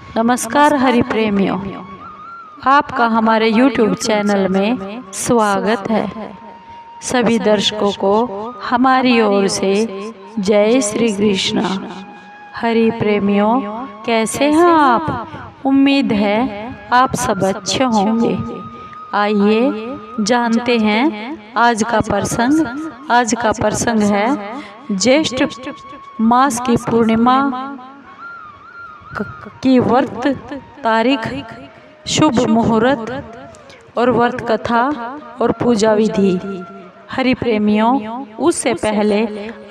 नमस्कार हरि प्रेमियों, आपका हमारे YouTube चैनल में स्वागत है। सभी दर्शकों को हमारी ओर से जय श्री कृष्ण। हरि प्रेमियों, कैसे हैं आप? उम्मीद है आप सब अच्छे होंगे। आइए जानते हैं आज का प्रसंग। आज का प्रसंग है ज्येष्ठ मास की पूर्णिमा की व्रत तारीख, शुभ मुहूर्त और व्रत कथा और पूजा विधि। हरि प्रेमियों, उससे पहले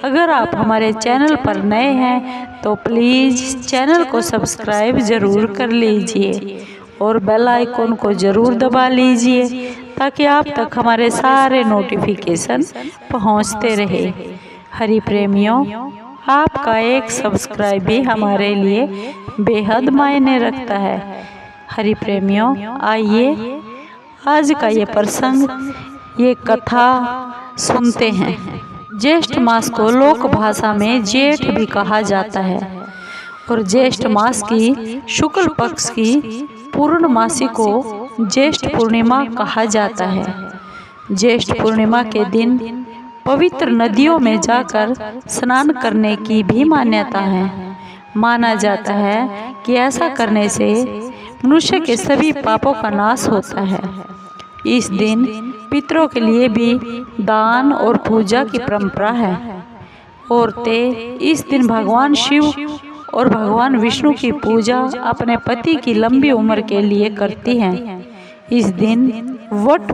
अगर आप हमारे चैनल पर नए हैं तो प्लीज़ चैनल को सब्सक्राइब ज़रूर कर लीजिए और बेल आइकन को ज़रूर दबा लीजिए ताकि आप तक हमारे सारे नोटिफिकेशन पहुंचते रहे। हरि प्रेमियों, आपका एक सब्सक्राइब भी हमारे लिए बेहद मायने रखता है। हरि प्रेमियों, आइए आज का ये प्रसंग, ये कथा सुनते हैं। ज्येष्ठ मास को लोक भाषा में जेठ भी कहा जाता है और ज्येष्ठ मास की शुक्ल पक्ष की पूर्णमासी को ज्येष्ठ पूर्णिमा कहा जाता है। ज्येष्ठ पूर्णिमा के दिन पवित्र नदियों में जाकर स्नान करने की भी मान्यता है। माना जाता है कि ऐसा करने से मनुष्य के सभी पापों का नाश होता है। इस दिन पितरों के लिए भी दान और पूजा की परंपरा है। औरतें इस दिन भगवान शिव और भगवान विष्णु की पूजा अपने पति की लंबी उम्र के लिए करती हैं। इस दिन वट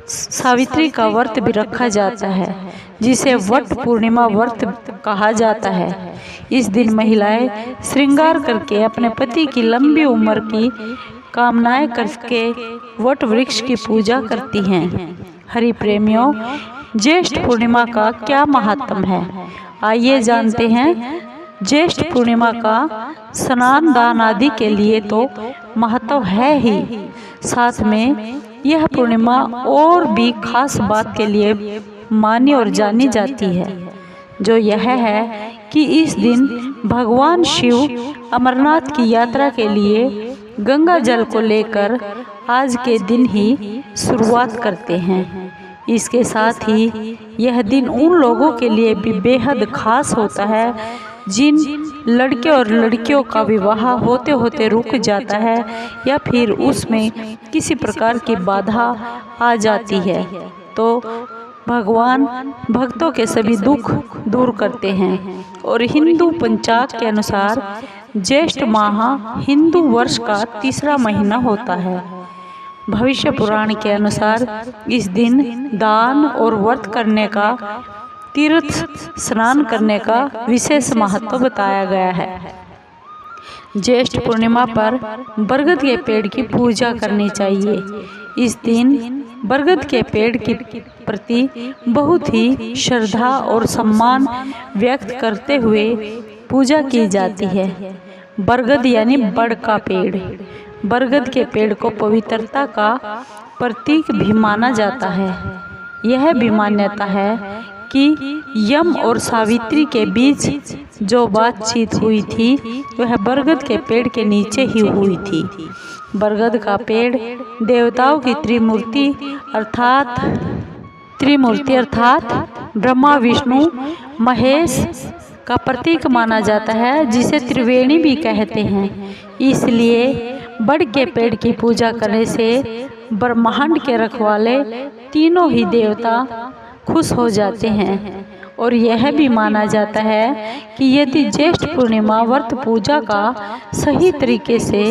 सावित्री का व्रत भी रखा जाता है, जिसे वट पूर्णिमा व्रत कहा जाता है। इस दिन महिलाएं श्रृंगार करके अपने पति की लंबी उम्र की कामनाएं करके वट वृक्ष की पूजा करती हैं। हरि प्रेमियों, ज्येष्ठ पूर्णिमा का क्या महात्म है, आइए जानते हैं। ज्येष्ठ पूर्णिमा का स्नान दान आदि के लिए तो महत्व है ही, साथ में यह पूर्णिमा और भी खास बात के लिए मानी और जानी जाती है, जो यह है कि इस दिन भगवान शिव अमरनाथ की यात्रा के लिए गंगा जल को लेकर आज के दिन ही शुरुआत करते हैं। इसके साथ ही यह दिन उन लोगों के लिए भी बेहद खास होता है जिन लड़के और लड़कियों का विवाह होते होते रुक जाता है या फिर उसमें किसी प्रकार की बाधा आ जाती है, तो भगवान भक्तों के सभी दुख दूर करते हैं। और हिंदू पंचांग के अनुसार ज्येष्ठ माह हिंदू वर्ष का तीसरा महीना होता है। भविष्य पुराण के अनुसार इस दिन दान और व्रत करने का, तीर्थ स्नान करने का विशेष महत्व बताया गया है। ज्येष्ठ पूर्णिमा पर बरगद के पेड़ की पूजा करनी चाहिए। इस दिन बरगद के पेड़ के प्रति बहुत ही श्रद्धा और सम्मान व्यक्त करते हुए पूजा की जाती है। बरगद यानी बड़ का पेड़। बरगद के पेड़ को पवित्रता का प्रतीक भी माना जाता है। यह भी मान्यता है कि यम और सावित्री के बीच जो बातचीत हुई थी वह बरगद के पेड़ के नीचे ही हुई थी। बरगद का पेड़ देवताओं की त्रिमूर्ति अर्थात ब्रह्मा विष्णु महेश का प्रतीक माना जाता है, जिसे त्रिवेणी भी कहते हैं। इसलिए बड़ के पेड़ की पूजा करने से ब्रह्मांड के रखवाले तीनों ही देवता खुश हो जाते हैं। और यह भी माना जाता है कि यदि ज्येष्ठ पूर्णिमा व्रत पूजा का सही तरीके से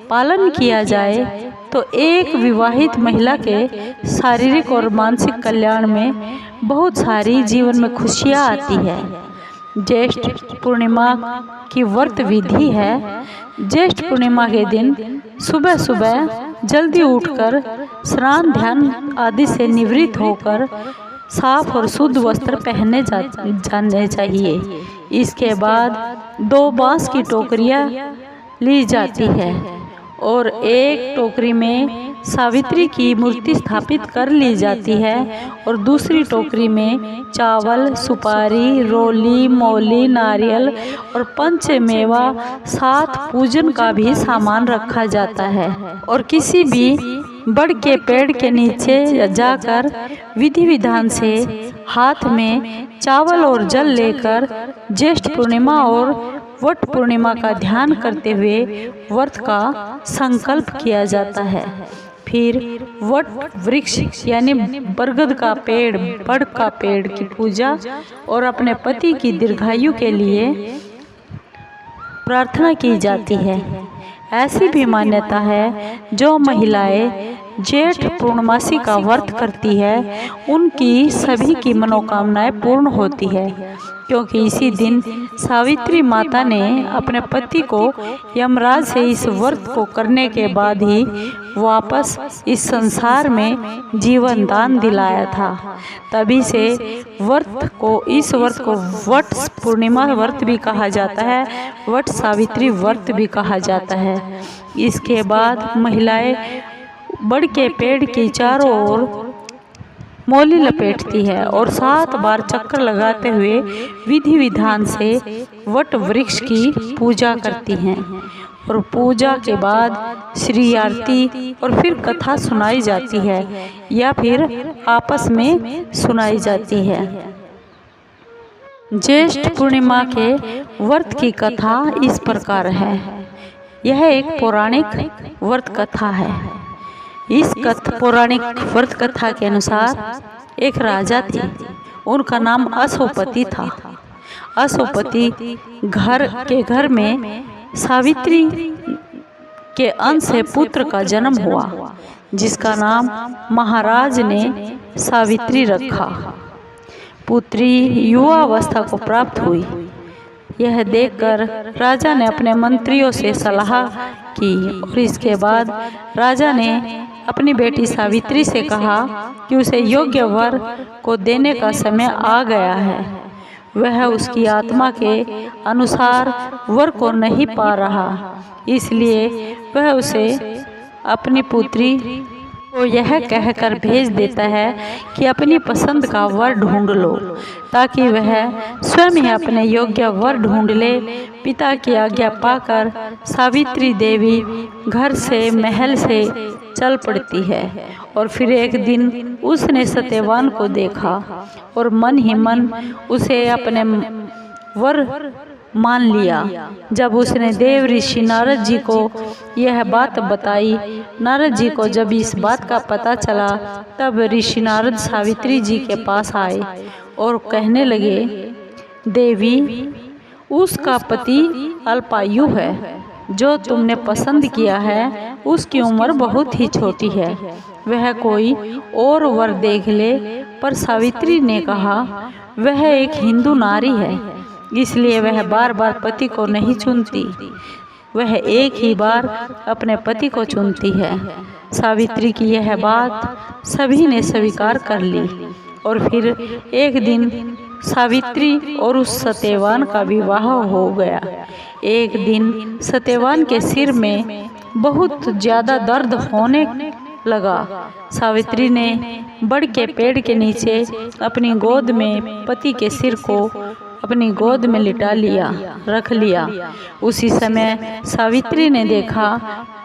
पालन किया जाए तो एक विवाहित महिला के शारीरिक और मानसिक कल्याण में बहुत सारी जीवन में खुशियाँ आती है। ज्येष्ठ पूर्णिमा की व्रत विधि है। ज्येष्ठ पूर्णिमा के दिन सुबह सुबह जल्दी उठकर स्नान ध्यान आदि से निवृत्त होकर साफ और शुद्ध वस्त्र पहने जाने चाहिए। इसके बाद 2 बांस की टोकरियाँ ली जाती है और एक टोकरी में सावित्री की मूर्ति स्थापित कर ली जाती है और दूसरी टोकरी में चावल, सुपारी, रोली, मौली, नारियल और पंचमेवा साथ पूजन का भी सामान रखा जाता है। और किसी भी बड़ के पेड़ के नीचे जाकर विधि विधान से हाथ में चावल और जल लेकर ज्येष्ठ पूर्णिमा और वट पूर्णिमा का ध्यान करते हुए व्रत का संकल्प किया जाता है। फिर वट वृक्ष यानी बरगद का पेड़, बड़ का पेड़ की पूजा और अपने पति की दीर्घायु के लिए प्रार्थना की जाती है। ऐसी भी मान्यता है जो महिलाएं जेठ पूर्णमासी का व्रत करती है उनकी सभी की मनोकामनाएं पूर्ण होती है, क्योंकि इसी दिन सावित्री माता ने अपने पति को यमराज से इस व्रत को करने के बाद ही वापस इस संसार में जीवन दान दिलाया था। तभी से इस व्रत को वट पूर्णिमा व्रत भी कहा जाता है, वट सावित्री व्रत भी कहा जाता है। इसके बाद महिलाएं बड़ के पेड़ की चारों ओर मौली लपेटती है और 7 बार चक्कर लगाते हुए विधि विधान से वट वृक्ष की पूजा करती हैं। और पूजा के बाद श्री आरती और फिर कथा सुनाई जाती है या फिर आपस में सुनाई जाती है। ज्येष्ठ पूर्णिमा के व्रत की कथा इस प्रकार है। यह एक पौराणिक व्रत कथा है। इस पौराणिक व्रत कथा के अनुसार एक राजा थे, उनका नाम अशोपति था। अशोपति घर में सावित्री के अंश से पुत्र का जन्म हुआ, जिसका नाम महाराज ने सावित्री रखा। पुत्री युवावस्था को प्राप्त हुई। यह देखकर राजा ने अपने मंत्रियों से सलाह की और इसके बाद राजा ने अपनी बेटी सावित्री से कहा कि उसे योग्य वर को देने का समय आ गया है। वह उसकी आत्मा के अनुसार वर को नहीं पा रहा, इसलिए वह उसे अपनी पुत्री को यह कहकर भेज देता है कि अपनी पसंद का वर ढूंढ लो, ताकि वह स्वयं ही अपने योग्य वर ढूंढ ले। पिता की आज्ञा पाकर सावित्री देवी घर से महल से चल पड़ती है और फिर एक दिन उसने सत्यवान को देखा और मन ही मन उसे अपने वर मान लिया। जब उसने देव ऋषि नारद जी को यह बात बताई, नारद जी को जब इस बात का पता चला, तब ऋषि नारद सावित्री जी के पास आए और कहने लगे, देवी, उसका पति अल्पायु है, जो तुमने पसंद किया है उसकी उम्र बहुत ही छोटी है, वह कोई और वर देख ले। पर सावित्री ने कहा, वह एक हिंदू नारी है, इसलिए वह बार बार पति को नहीं चुनती, वह एक ही बार अपने पति को चुनती है। सावित्री की यह बात सभी ने स्वीकार कर ली और फिर एक दिन सावित्री और उस सत्यवान का विवाह हो गया। एक दिन सत्यवान के सिर में बहुत ज़्यादा दर्द होने लगा। सावित्री ने बड़ के पेड़ के नीचे अपनी गोद में पति के सिर को अपनी गोद में लिटा लिया, रख लिया। उसी समय सावित्री ने देखा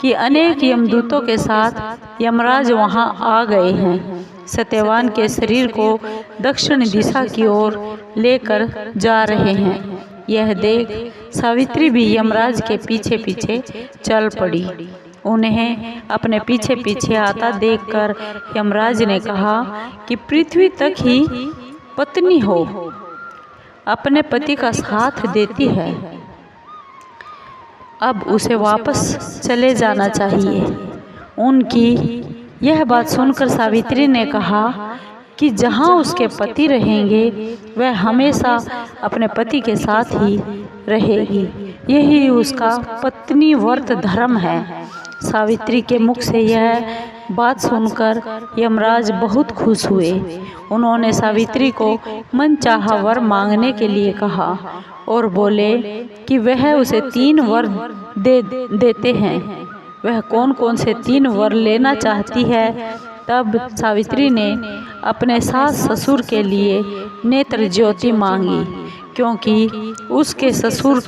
कि अनेक यमदूतों के साथ यमराज वहां आ गए हैं, सत्यवान के शरीर को दक्षिण दिशा की ओर लेकर जा रहे हैं। यह देख सावित्री भी यमराज के पीछे पीछे चल पड़ी। उन्हें अपने पीछे पीछे आता देखकर यमराज ने कहा कि पृथ्वी तक ही पत्नी हो अपने पति का साथ देती है, अब उसे वापस चले जाना चाहिए। उनकी यह बात सुनकर सावित्री ने कहा कि जहाँ उसके पति रहेंगे वह हमेशा अपने पति के साथ ही रहेगी, यही उसका पत्नी व्रत धर्म है। सावित्री के मुख से यह बात सुनकर यमराज बहुत खुश हुए। उन्होंने सावित्री को मनचाहा वर मांगने के लिए कहा और बोले कि वह उसे 3 वर देते हैं। वह कौन कौन से 3 वर लेना चाहती है। तब सावित्री ने अपने सास ससुर के लिए नेत्र ज्योति मांगी, क्योंकि उसके ससुर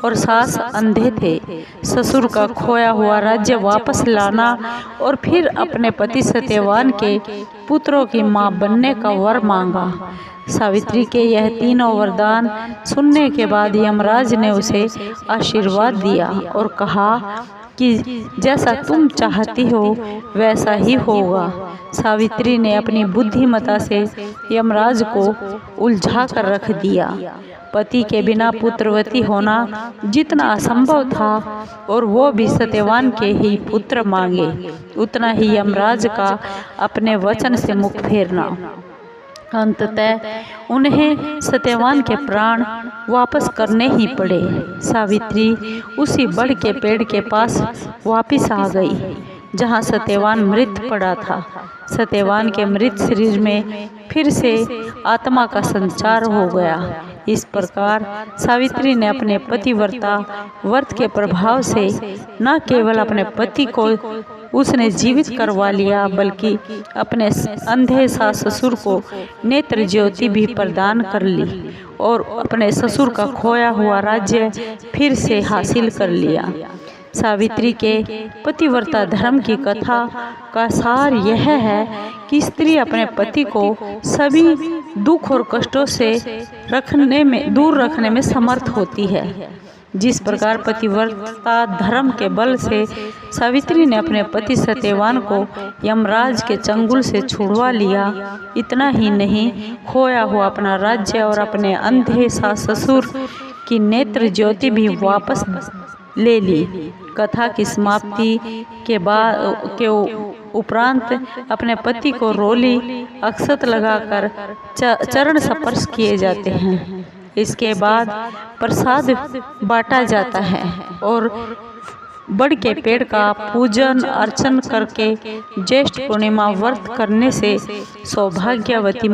और सास अंधे थे। ससुर का खोया हुआ राज्य वापस लाना और फिर अपने पति सत्यवान के पुत्रों की मां बनने का वर मांगा। सावित्री के यह तीनों वरदान सुनने के बाद यमराज ने उसे आशीर्वाद दिया और कहा कि जैसा तुम चाहती हो वैसा ही होगा। सावित्री ने अपनी बुद्धिमता से यमराज को उलझा कर रख दिया। पति के बिना पुत्रवती होना जितना असंभव था और वो भी सत्यवान के ही पुत्र मांगे, उतना ही यमराज का अपने वचन से मुख फेरना। अंततः उन्हें सत्यवान के प्राण वापस करने ही पड़े। सावित्री उसी बड़ के पेड़ के पास वापस आ गई जहां सत्यवान मृत पड़ा था। सत्यवान के मृत शरीर में फिर से आत्मा का संचार हो गया। इस प्रकार सावित्री ने अपने पतिव्रता व्रत के प्रभाव से न केवल अपने पति को उसने जीवित करवा लिया, बल्कि अपने अंधे सास ससुर को नेत्र ज्योति भी प्रदान कर ली और अपने ससुर का खोया हुआ राज्य फिर से हासिल कर लिया। सावित्री के पतिव्रता धर्म की कथा का सार यह है कि स्त्री अपने पति को सभी दुख और कष्टों से दूर रखने में समर्थ होती है। जिस प्रकार पतिव्रता धर्म के बल से सावित्री ने अपने पति सत्यवान को यमराज के चंगुल से छुड़वा लिया, इतना ही नहीं, खोया हुआ अपना राज्य और अपने अंधे सास ससुर की नेत्र ज्योति भी वापस ले ली। कथा की समाप्ति के उपरांत अपने पति को रोली अक्षत लगाकर चरण स्पर्श किए जाते हैं। इसके बाद प्रसाद बांटा जाता है और बड़ के पेड़ का पूजन अर्चन करके ज्येष्ठ पूर्णिमा व्रत करने से सौभाग्यवती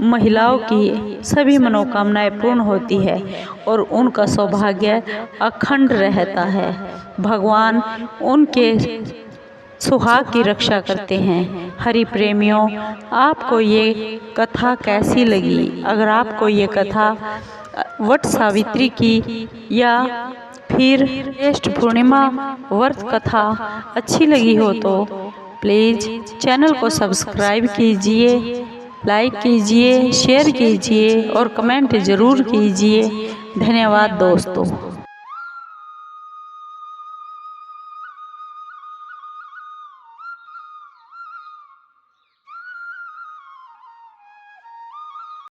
महिलाओं की सभी मनोकामनाएं पूर्ण होती है और उनका सौभाग्य अखंड रहता है। भगवान उनके सुहाग की रक्षा करते हैं। हरि प्रेमियों, आपको ये कथा कैसी लगी? अगर आपको ये कथा वट सावित्री की या फिर ज्येष्ठ पूर्णिमा व्रत कथा अच्छी लगी हो तो प्लीज़ चैनल को सब्सक्राइब कीजिए, लाइक कीजिए, शेयर कीजिए और कमेंट ज़रूर कीजिए। धन्यवाद दोस्तों।